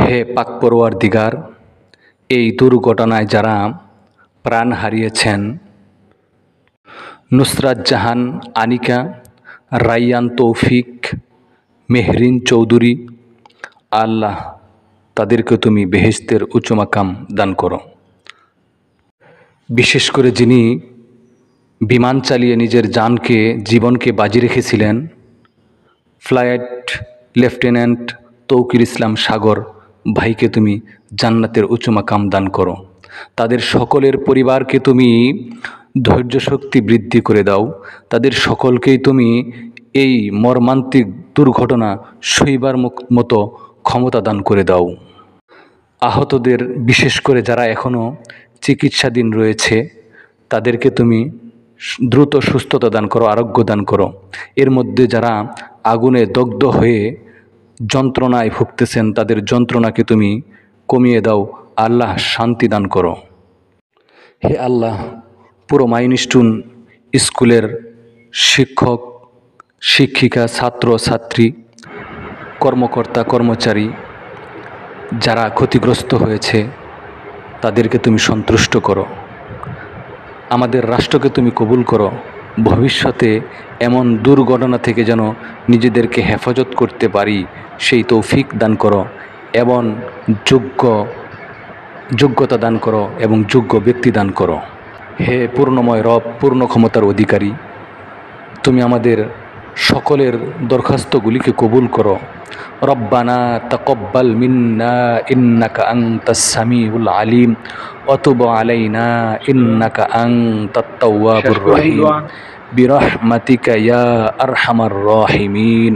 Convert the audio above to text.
হে পাক পরওয়ারদিগার, এই দুর্ঘটনায় যারা প্রাণ হারিয়েছেন, নুসরাত জাহান আনিকা, রাইয়ান তৌফিক, মেহরিন চৌধুরী, আল্লাহ তাদেরকে তুমি বেহেশতের উচ্চ মাকাম দান করো। বিশেষ করে যিনি বিমান চালিয়ে নিজের জীবনকে বাজি রেখেছিলেন, ফ্লাইট লেফটেন্যান্ট তৌকির ইসলাম সাগর ভাইকে তুমি জান্নাতের উচ্চ মাকাম দান করো। তাদের সকলের পরিবারকে তুমি ধৈর্য শক্তি বৃদ্ধি করে দাও। তাদের সকলকেই তুমি এই মর্মান্তিক দুর্ঘটনা সইবার মতো ক্ষমতা দান করে দাও। আহতদের, বিশেষ করে যারা এখনও চিকিৎসাধীন রয়েছে, তাদেরকে তুমি দ্রুত সুস্থতা দান করো, আরোগ্য দান করো। এর মধ্যে যারা আগুনে দগ্ধ হয়ে যন্ত্রণায় ভুগতেছেন, তাদের যন্ত্রণাকে তুমি কমিয়ে দাও। আল্লাহ শান্তি দান করো। হে আল্লাহ, পুরো মাইলস্টোন স্কুলের শিক্ষক শিক্ষিকা, ছাত্র ছাত্রী, কর্মকর্তা কর্মচারী যারা ক্ষতিগ্রস্ত হয়েছে, তাদেরকে তুমি সন্তুষ্ট করো। আমাদের রাষ্ট্রকে তুমি কবুল করো। ভবিষ্যতে এমন দুর্ঘটনা থেকে যেন নিজেদেরকে হেফাজত করতে পারি, সেই তৌফিক দান করো এবং যোগ্যতা দান করো এবং যোগ্য ব্যক্তি দান করো। হে পূর্ণময় রব, পূর্ণ ক্ষমতার অধিকারী, তুমি আমাদের সকলের দরখাস্তগুলিকে কবুল করো। রব্বানা তাকাব্বাল মিন্না ইন্নাকা আনতাস সামিউল আলিম ওয়া তুব আলাইনা ইন্নাকা আনতাত তাওয়াবুর রহিম বিরহমাতিকা ইয়া আরহামার রাহিমিন।